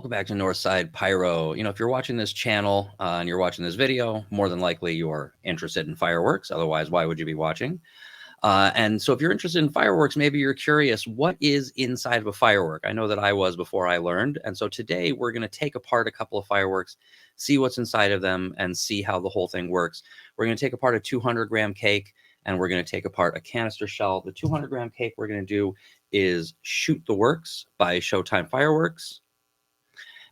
Welcome back to Northside Pyro. If you're watching this channel and you're watching this video, more than likely you're interested in fireworks. Otherwise, why would you be watching? And so if you're interested in fireworks, maybe you're curious, what is inside of a firework? I know that I was before I learned. And so today we're going to take apart a couple of fireworks, see what's inside of them, and see how the whole thing works. We're going to take apart a 200-gram cake, and we're going to take apart a canister shell. The 200-gram cake we're going to do is Shoot the Works by Showtime Fireworks.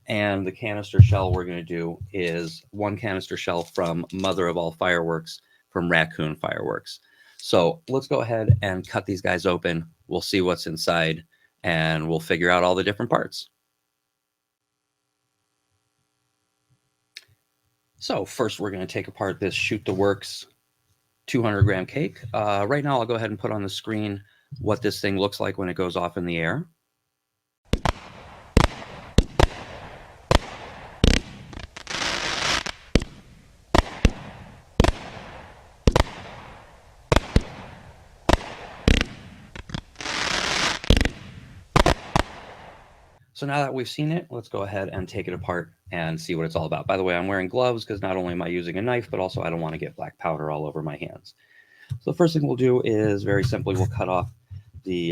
And the canister shell we're going to do is one canister shell from Mother of All Fireworks from Raccoon Fireworks. So let's go ahead and cut these guys open. We'll see what's inside and we'll figure out all the different parts. So first we're going to take apart this Shoot the Works 200-gram cake. Right now I'll go ahead and put on the screen what this thing looks like when it goes off in the air. So now that we've seen it, let's go ahead and take it apart and see what it's all about. By the way, I'm wearing gloves because not only am I using a knife, but also I don't want to get black powder all over my hands. So the first thing we'll do is very simply, we'll cut off the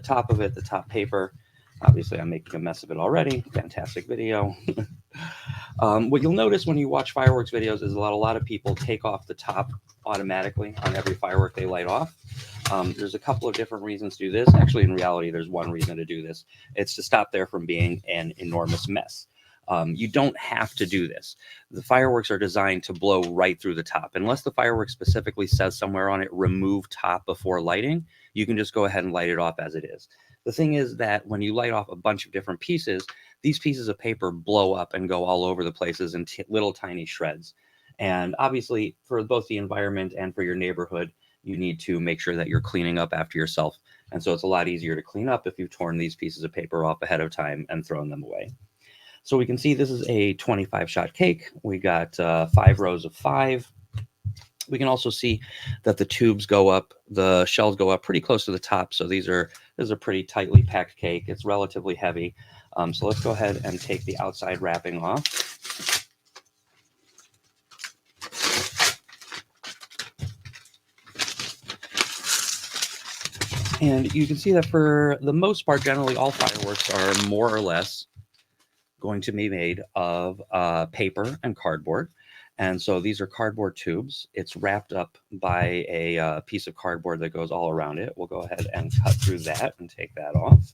top of it, the top paper. Obviously, I'm making a mess of it already. Fantastic video. What you'll notice when you watch fireworks videos is a lot of people take off the top automatically on every firework they light off. There's a couple of different reasons to do this. Actually, in reality, there's one reason to do this. It's to stop there from being an enormous mess. You don't have to do this. The fireworks are designed to blow right through the top. Unless the firework specifically says somewhere on it, remove top before lighting, you can just go ahead and light it off as it is. The thing is that when you light off a bunch of different pieces, these pieces of paper blow up and go all over the places in little tiny shreds. And obviously, for both the environment and for your neighborhood, you need to make sure that you're cleaning up after yourself. And so it's a lot easier to clean up if you've torn these pieces of paper off ahead of time and thrown them away. So we can see this is a 25-shot cake. We got 5 rows of 5. We can also see that the tubes go up, the shells go up pretty close to the top. So this is a pretty tightly packed cake. It's relatively heavy. So let's go ahead and take the outside wrapping off. And you can see that for the most part, generally all fireworks are more or less going to be made of paper and cardboard. And so these are cardboard tubes. It's wrapped up by a piece of cardboard that goes all around it. We'll go ahead and cut through that and take that off.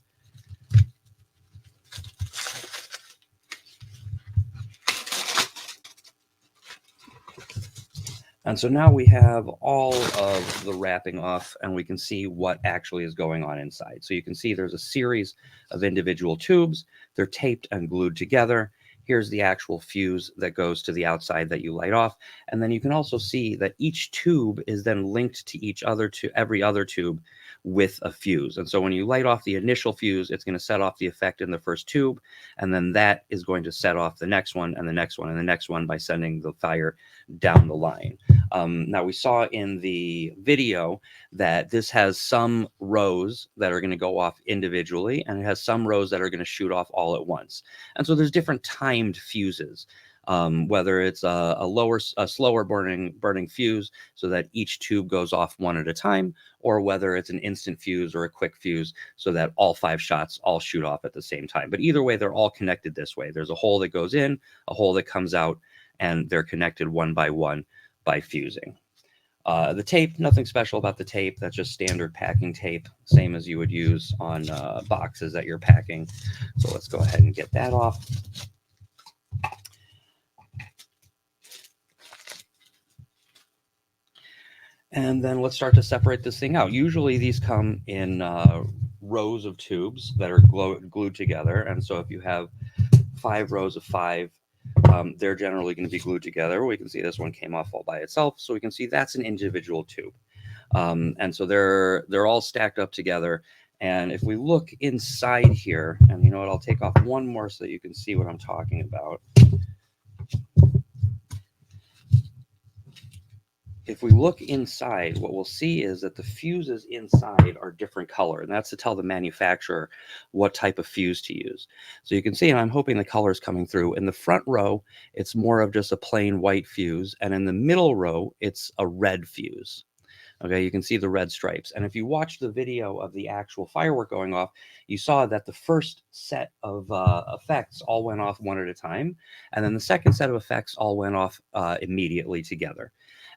And so now we have all of the wrapping off and we can see what actually is going on inside. So you can see there's a series of individual tubes. They're taped and glued together. Here's the actual fuse that goes to the outside that you light off. And then you can also see that each tube is then linked to every other tube with a fuse. And so when you light off the initial fuse, it's going to set off the effect in the first tube. And then that is going to set off the next one and the next one and the next one by sending the fire down the line. Now we saw in the video that this has some rows that are going to go off individually, and it has some rows that are going to shoot off all at once. And so there's different timed fuses, whether it's a slower burning fuse so that each tube goes off one at a time, or whether it's an instant fuse or a quick fuse so that all 5 shots all shoot off at the same time. But either way, they're all connected this way. There's a hole that goes in, a hole that comes out, and they're connected one by one by fusing. The tape, nothing special about the tape. That's just standard packing tape, same as you would use on boxes that you're packing. So let's go ahead and get that off. And then let's start to separate this thing out. Usually these come in rows of tubes that are glued together. And so if you have 5 rows of 5, they're generally going to be glued together. We can see this one came off all by itself. So we can see that's an individual tube. And so they're all stacked up together. And if we look inside here, and you know what, I'll take off one more so that you can see what I'm talking about. if we look inside, what we'll see is that the fuses inside are different color, and that's to tell the manufacturer what type of fuse to use. So you can see, and I'm hoping the color is coming through. In the front row, it's more of just a plain white fuse, and in the middle row, it's a red fuse. Okay, you can see the red stripes. And if you watch the video of the actual firework going off, you saw that the first set of effects all went off one at a time. And then the second set of effects all went off immediately together.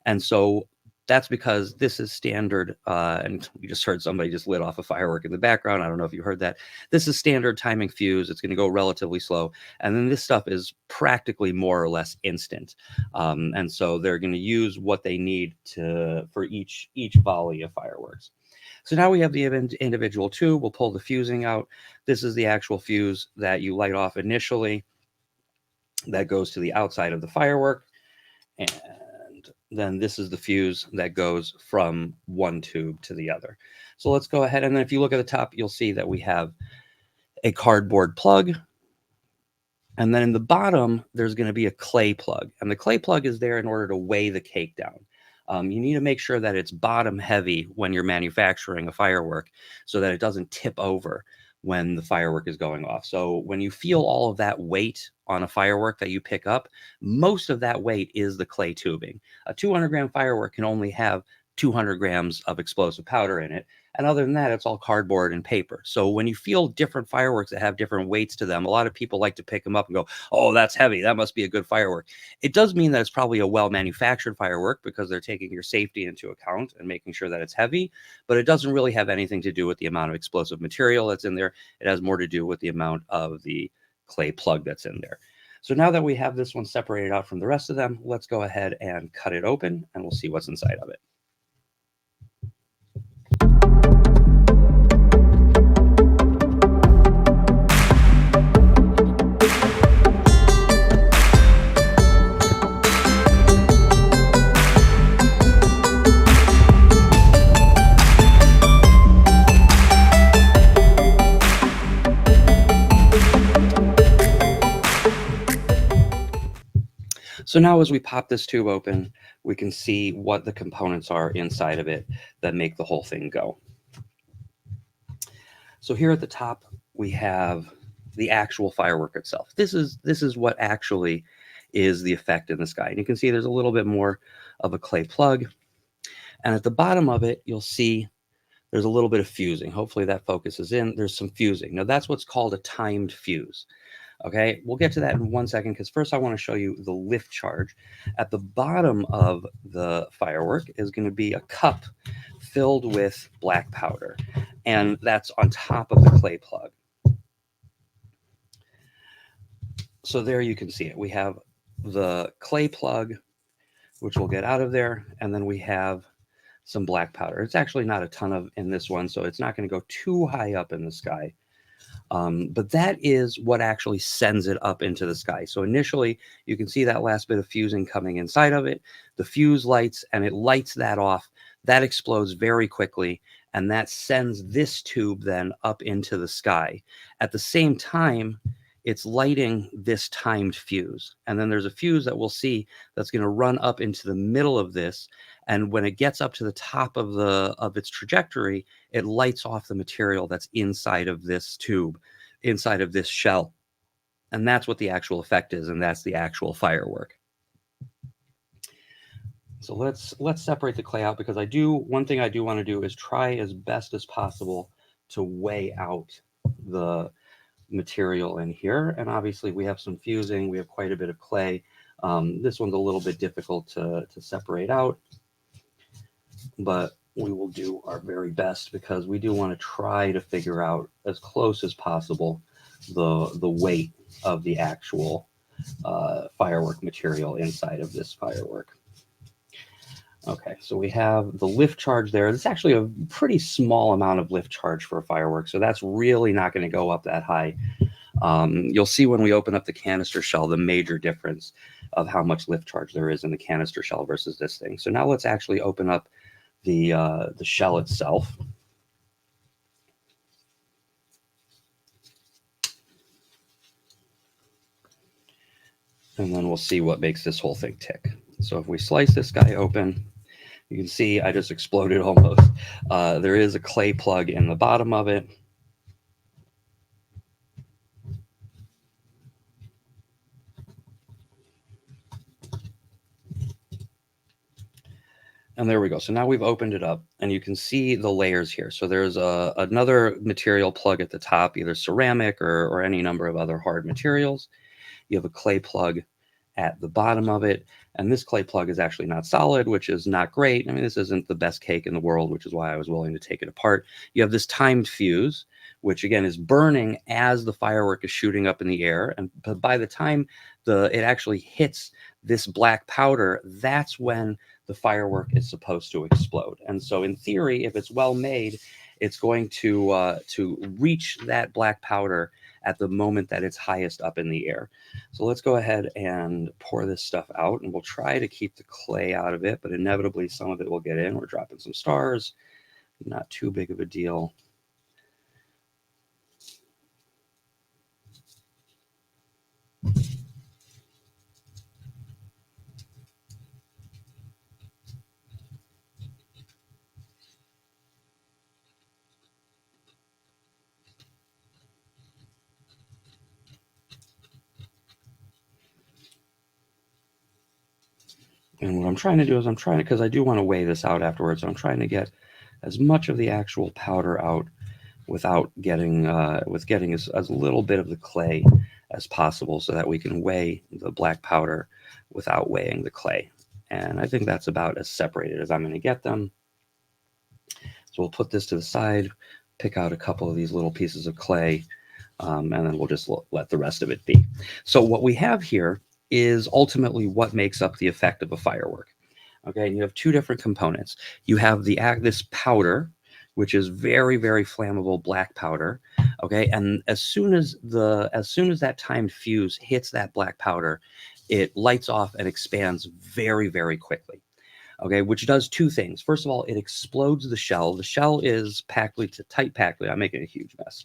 And so that's because this is standard. And we just heard somebody just lit off a firework in the background. I don't know if you heard that. This is standard timing fuse. It's going to go relatively slow. And then this stuff is practically more or less instant. And so they're going to use what they need for each volley of fireworks. So now we have the individual tube. We'll pull the fusing out. This is the actual fuse that you light off initially. That goes to the outside of the firework. And then this is the fuse that goes from one tube to the other. So let's go ahead. And then if you look at the top, you'll see that we have a cardboard plug. And then in the bottom, there's going to be a clay plug. And the clay plug is there in order to weigh the cake down. You need to make sure that it's bottom heavy when you're manufacturing a firework so that it doesn't tip over when the firework is going off. So when you feel all of that weight on a firework that you pick up, most of that weight is the clay tubing. A 200-gram firework can only have 200 grams of explosive powder in it. And other than that, it's all cardboard and paper. So when you feel different fireworks that have different weights to them, a lot of people like to pick them up and go, oh, that's heavy. That must be a good firework. It does mean that it's probably a well-manufactured firework because they're taking your safety into account and making sure that it's heavy, but it doesn't really have anything to do with the amount of explosive material that's in there. It has more to do with the amount of the clay plug that's in there. So now that we have this one separated out from the rest of them, let's go ahead and cut it open and we'll see what's inside of it. So now as we pop this tube open, we can see what the components are inside of it that make the whole thing go. So here at the top, we have the actual firework itself. This is what actually is the effect in the sky. And you can see there's a little bit more of a clay plug. And at the bottom of it, you'll see there's a little bit of fusing. Hopefully that focuses in. There's some fusing. Now that's what's called a timed fuse. Okay, we'll get to that in 1 second because first I want to show you the lift charge. At the bottom of the firework is going to be a cup filled with black powder, and that's on top of the clay plug. So there you can see it. We have the clay plug, which we'll get out of there, and then we have some black powder. It's actually not a ton of in this one, so it's not going to go too high up in the sky. But that is what actually sends it up into the sky. So initially, you can see that last bit of fusing coming inside of it. The fuse lights, and it lights that off. That explodes very quickly, and that sends this tube then up into the sky. At the same time, it's lighting this timed fuse. And then there's a fuse that we'll see that's going to run up into the middle of this. And when it gets up to the top of its trajectory, it lights off the material that's inside of this tube, inside of this shell. And that's what the actual effect is, and that's the actual firework. So let's separate the clay out because one thing I do want to do is try as best as possible to weigh out the material in here. And obviously we have some fusing, we have quite a bit of clay. This one's a little bit difficult to separate out, but we will do our very best because we do want to try to figure out as close as possible the weight of the actual firework material inside of this firework. Okay, so we have the lift charge there. It's actually a pretty small amount of lift charge for a firework, so that's really not going to go up that high. You'll see when we open up the canister shell the major difference of how much lift charge there is in the canister shell versus this thing. So now let's actually open up the shell itself. And then we'll see what makes this whole thing tick. So if we slice this guy open, You can see I just exploded almost. There is a clay plug in the bottom of it. And there we go. So now we've opened it up and you can see the layers here. So there's another material plug at the top, either ceramic or any number of other hard materials. You have a clay plug at the bottom of it. And this clay plug is actually not solid, which is not great. I mean, this isn't the best cake in the world, which is why I was willing to take it apart. You have this timed fuse, which again is burning as the firework is shooting up in the air. And by the time it actually hits this black powder, that's when the firework is supposed to explode. And so in theory, if it's well made, it's going to reach that black powder at the moment that it's highest up in the air. So let's go ahead and pour this stuff out, and we'll try to keep the clay out of it, but inevitably some of it will get in. We're dropping some stars, not too big of a deal. And what I'm trying to do is because I do want to weigh this out afterwards, so I'm trying to get as much of the actual powder out without getting as little bit of the clay as possible, so that we can weigh the black powder without weighing the clay. And I think that's about as separated as I'm going to get them. So we'll put this to the side, pick out a couple of these little pieces of clay, and then we'll just let the rest of it be. So what we have here is ultimately what makes up the effect of a firework. Okay, and you have two different components. You have this powder, which is very, very flammable black powder. Okay, and as soon as that timed fuse hits that black powder, it lights off and expands very, very quickly. Okay, which does two things. First of all, it explodes the shell. The shell is tight packed. I'm making a huge mess.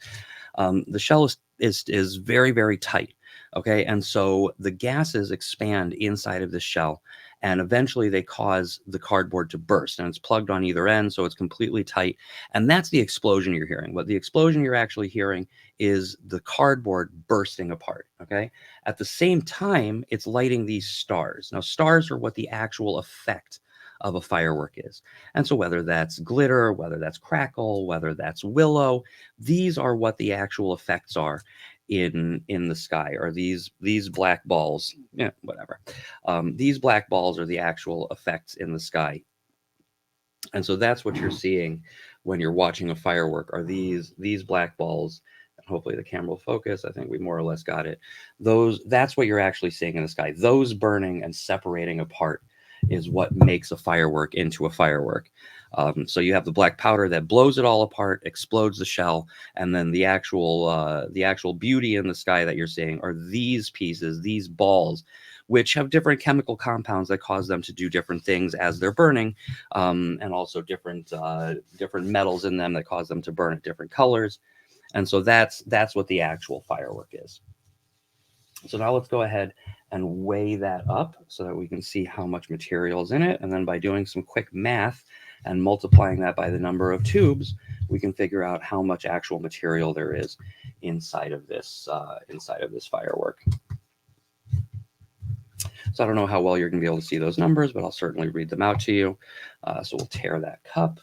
The shell is very, very tight. Okay, and so the gases expand inside of the shell, and eventually they cause the cardboard to burst, and it's plugged on either end, so it's completely tight. And that's the explosion you're hearing. But the explosion you're actually hearing is the cardboard bursting apart. Okay, at the same time, it's lighting these stars. Now, stars are what the actual effect of a firework is. And so whether that's glitter, whether that's crackle, whether that's willow, these are what the actual effects are in the sky, or these black balls. Yeah, whatever. These black balls are the actual effects in the sky. And so that's what you're seeing when you're watching a firework, are these black balls. Hopefully the camera will focus. I think we more or less got it. That's what you're actually seeing in the sky. Those burning and separating apart is what makes a firework into a firework. So you have the black powder that blows it all apart, explodes the shell, and then the actual beauty in the sky that you're seeing are these pieces, these balls, which have different chemical compounds that cause them to do different things as they're burning, and also different metals in them that cause them to burn at different colors. And so that's what the actual firework is. So now let's go ahead and weigh that up so that we can see how much material is in it. And then by doing some quick math and multiplying that by the number of tubes, we can figure out how much actual material there is inside of this firework. So I don't know how well you're going to be able to see those numbers, but I'll certainly read them out to you. So we'll tear that cup.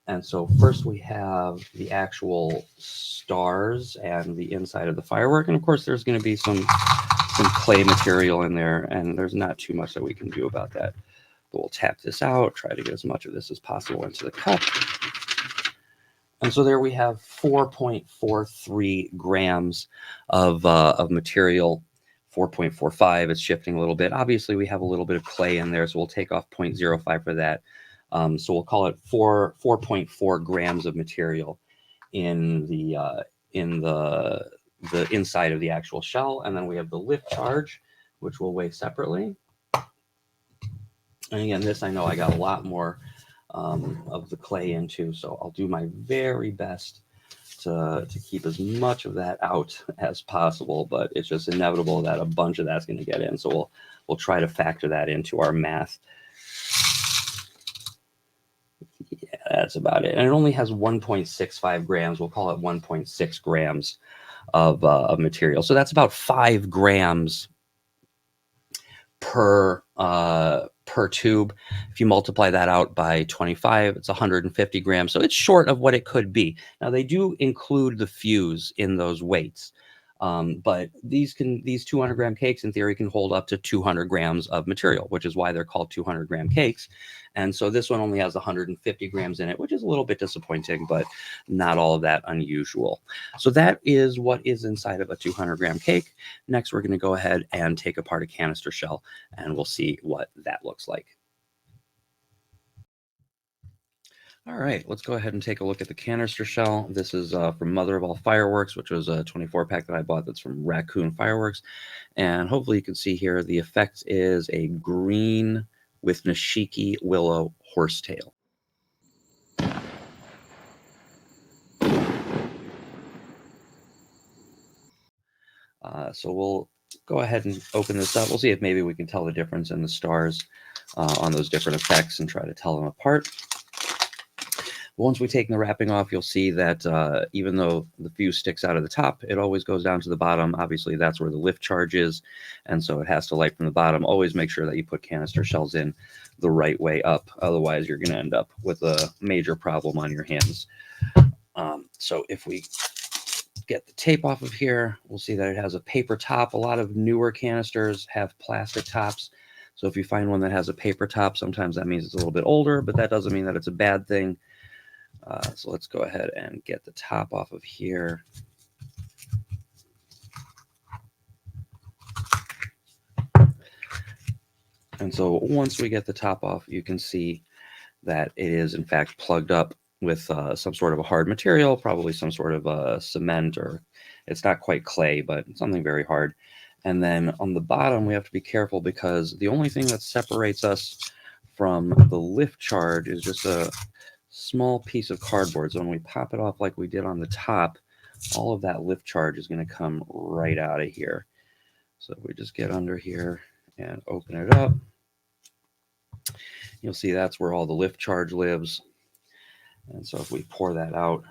And so first we have the actual stars and the inside of the firework. And of course, there's going to be some clay material in there, and there's not too much that we can do about that. But we'll tap this out, try to get as much of this as possible into the cup. And so there we have 4.43 grams of material. 4.45, it's shifting a little bit. Obviously, we have a little bit of clay in there, so we'll take off 0.05 for that. So we'll call it 4.4 grams of material in the inside of the actual shell. And then we have the lift charge, which we'll weigh separately. And again, this I know I got a lot more of the clay into, so I'll do my very best to keep as much of that out as possible, but it's just inevitable that a bunch of that's going to get in. So we'll try to factor that into our math. That's about it. And it only has 1.65 grams. We'll call it 1.6 grams of material. So that's about 5 grams per tube. If you multiply that out by 25, it's 150 grams. So it's short of what it could be. Now they do include the fuse in those weights. But these 200-gram cakes in theory can hold up to 200 grams of material, which is why they're called 200-gram cakes. And so this one only has 150 grams in it, which is a little bit disappointing, but not all of that unusual. So that is what is inside of a 200-gram cake. Next, we're going to go ahead and take apart a canister shell, and we'll see what that looks like. All right, let's go ahead and take a look at the canister shell. This is from Mother of All Fireworks, which was a 24-pack that I bought that's from Raccoon Fireworks. And hopefully you can see here, the effect is a green with Nishiki willow horsetail. So we'll go ahead and open this up. We'll see if maybe we can tell the difference in the stars on those different effects and try to tell them apart. Once we take the wrapping off, you'll see that even though the fuse sticks out of the top, it always goes down to the bottom. Obviously, that's where the lift charge is, and so it has to light from the bottom. Always make sure that you put canister shells in the right way up. Otherwise, you're going to end up with a major problem on your hands. So if we get the tape off of here, we'll see that it has a paper top. A lot of newer canisters have plastic tops. So if you find one that has a paper top, sometimes that means it's a little bit older, but that doesn't mean that it's a bad thing. So let's go ahead and get the top off of here. And so once we get the top off, you can see that it is in fact plugged up with some sort of a hard material, probably some sort of cement, or it's not quite clay, but something very hard. And then on the bottom, we have to be careful because the only thing that separates us from the lift charge is just a small piece of cardboard. So when we pop it off like we did on the top, all of that lift charge is going to come right out of here. So if we just get under here and open it up, you'll see that's where all the lift charge lives. And so if we pour that out,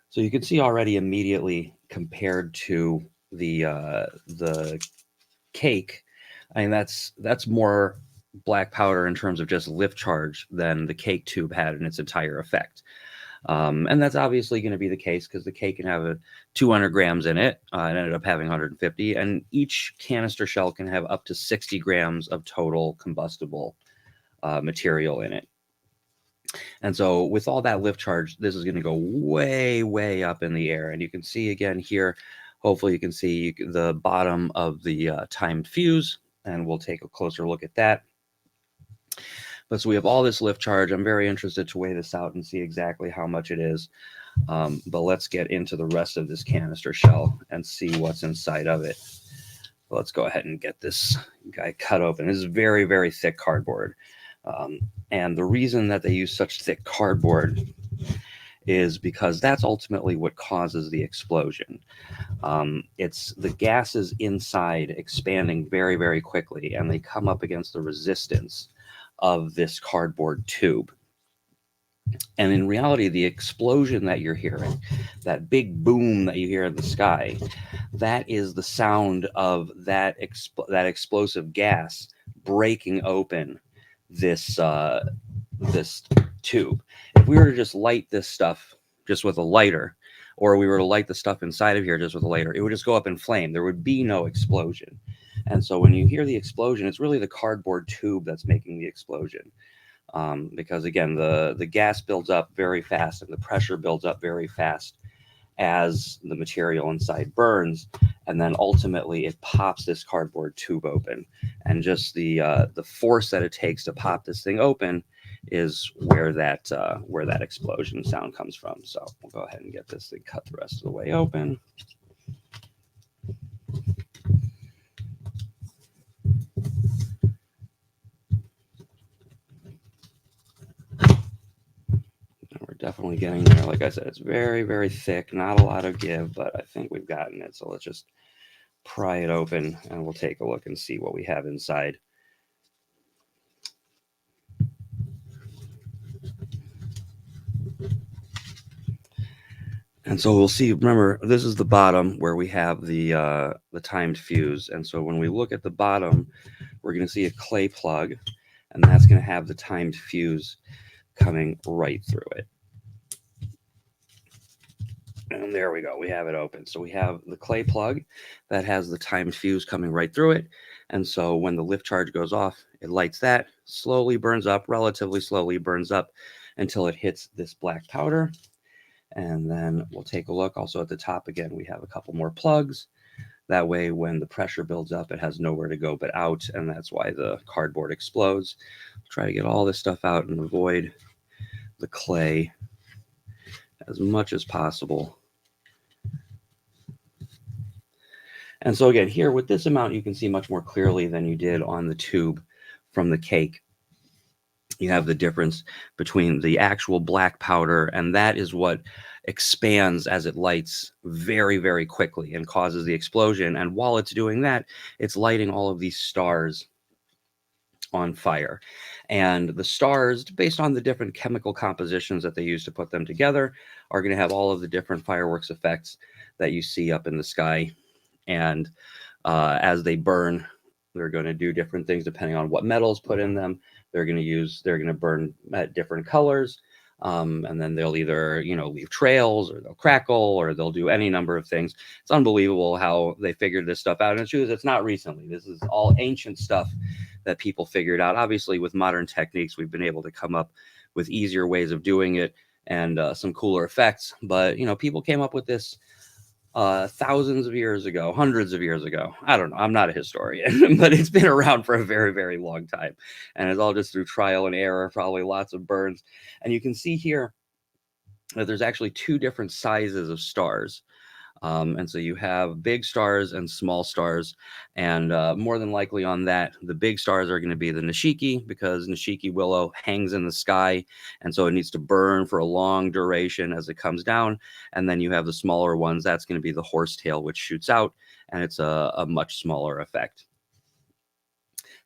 so you can see already immediately compared to the cake, I mean, that's more black powder in terms of just lift charge than the cake tube had in its entire effect. And that's obviously going to be the case because the cake can have 200 grams in it. It ended up having 150, and each canister shell can have up to 60 grams of total combustible material in it. And so with all that lift charge, this is going to go way, way up in the air. And you can see again here, hopefully you can see the bottom of the timed fuse, and we'll take a closer look at that. But so we have all this lift charge. I'm very interested to weigh this out and see exactly how much it is. But let's get into the rest of this canister shell and see what's inside of it. Let's go ahead and get this guy cut open. This is very, very thick cardboard. And the reason that they use such thick cardboard is because that's ultimately what causes the explosion. It's the gases inside expanding very, very quickly, and they come up against the resistance of this cardboard tube. And in reality, the explosion that you're hearing, that big boom that you hear in the sky, that is the sound of that explosive gas breaking open this this tube. If we were to just light this stuff just with a lighter, or we were to light the stuff inside of here just with a lighter, it would just go up in flame. There would be no explosion. And so when you hear the explosion, it's really the cardboard tube that's making the explosion. Because again, the gas builds up very fast and the pressure builds up very fast as the material inside burns, and then ultimately it pops this cardboard tube open. And just the force that it takes to pop this thing open is where that explosion sound comes from. So we'll go ahead and get this thing cut the rest of the way open. We're definitely getting there. Like I said, it's very, very thick, not a lot of give, but I think we've gotten it. So let's just pry it open and we'll take a look and see what we have inside. And so we'll see, remember, this is the bottom where we have the timed fuse. And so when we look at the bottom, we're going to see a clay plug, and that's going to have the timed fuse coming right through it. And there we go. We have it open. So we have the clay plug that has the timed fuse coming right through it. And so when the lift charge goes off, it lights that, slowly burns up, relatively slowly burns up until it hits this black powder. And then we'll take a look also at the top. Again, we have a couple more plugs. That way, when the pressure builds up, it has nowhere to go but out. And that's why the cardboard explodes. Try to get all this stuff out and avoid the clay as much as possible. And so again, here with this amount, you can see much more clearly than you did on the tube from the cake. You have the difference between the actual black powder, and that is what expands as it lights very, very quickly and causes the explosion. And while it's doing that, it's lighting all of these stars on fire. And the stars, based on the different chemical compositions that they use to put them together, are going to have all of the different fireworks effects that you see up in the sky. And as they burn, they're going to do different things depending on what metals put in them. They're going to burn at different colors. And then they'll either, leave trails, or they'll crackle, or they'll do any number of things. It's unbelievable how they figured this stuff out. And it's not recently. This is all ancient stuff that people figured out. Obviously, with modern techniques, we've been able to come up with easier ways of doing it and some cooler effects. But, people came up with this thousands of years ago, hundreds of years ago. I don't know. I'm not a historian, but it's been around for a very, very long time. And it's all just through trial and error, probably lots of burns. And you can see here that there's actually two different sizes of stars. And so you have big stars and small stars. And more than likely on that, the big stars are going to be the Nishiki, because Nishiki willow hangs in the sky. And so it needs to burn for a long duration as it comes down. And then you have the smaller ones. That's going to be the horsetail, which shoots out. And it's a much smaller effect.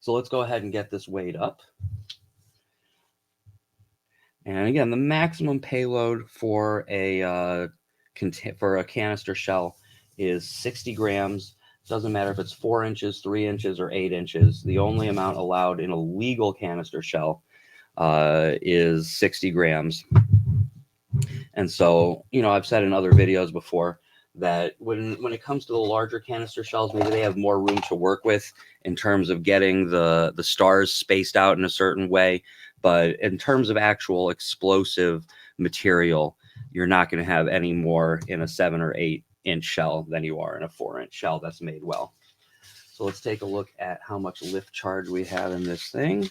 So let's go ahead and get this weighed up. And again, the maximum payload for a canister shell is 60 grams. Doesn't matter if it's 4 inches, 3 inches, or 8 inches. The only amount allowed in a legal canister shell is 60 grams. And so, I've said in other videos before that when it comes to the larger canister shells, maybe they have more room to work with in terms of getting the stars spaced out in a certain way. But in terms of actual explosive material, you're not going to have any more in a 7 or 8 inch shell than you are in a 4-inch shell that's made well. So let's take a look at how much lift charge we have in this thing.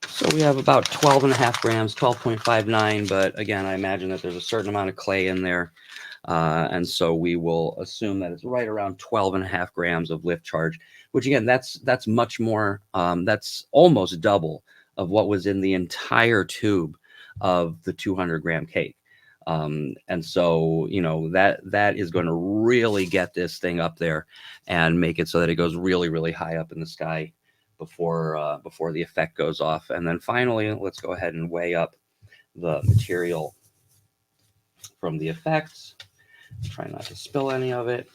So we have about 12.5 grams, 12.59, but again, I imagine that there's a certain amount of clay in there. And so we will assume that it's right around 12.5 grams of lift charge, which again, that's much more, that's almost double of what was in the entire tube of the 200-gram cake. And so, that is going to really get this thing up there and make it so that it goes really, really high up in the sky before the effect goes off. And then finally, let's go ahead and weigh up the material from the effects. Try not to spill any of it.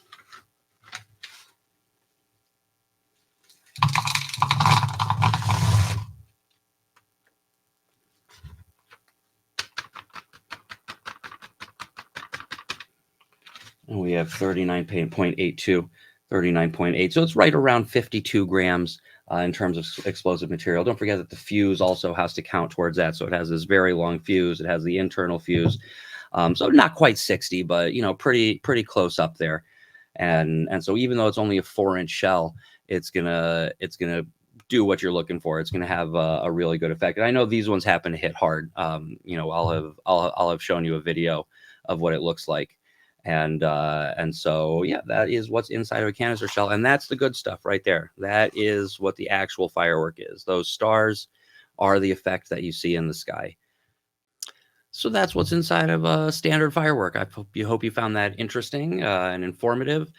And we have 39.82, 39.8. So it's right around 52 grams in terms of explosive material. Don't forget that the fuse also has to count towards that. So it has this very long fuse. It has the internal fuse. So not quite 60, but pretty close up there. And so even though it's only a 4-inch shell, it's gonna do what you're looking for. It's gonna have a really good effect. And I know these ones happen to hit hard. I'll have shown you a video of what it looks like. And so, yeah, that is what's inside of a canister shell. And that's the good stuff right there. That is what the actual firework is. Those stars are the effect that you see in the sky. So that's what's inside of a standard firework. I hope you found that interesting and informative.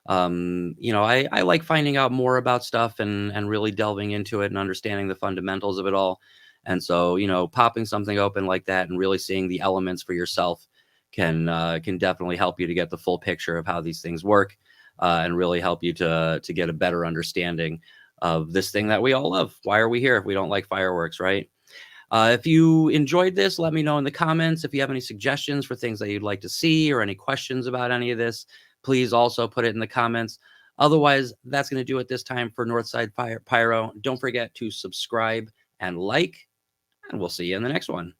I like finding out more about stuff and really delving into it and understanding the fundamentals of it all. And so, popping something open like that and really seeing the elements for yourself can definitely help you to get the full picture of how these things work, and really help you to get a better understanding of this thing that we all love. Why are we here if we don't like fireworks, right? If you enjoyed this, let me know in the comments. If you have any suggestions for things that you'd like to see or any questions about any of this, please also put it in the comments. Otherwise, that's going to do it this time for Northside Pyro. Don't forget to subscribe and like, and we'll see you in the next one.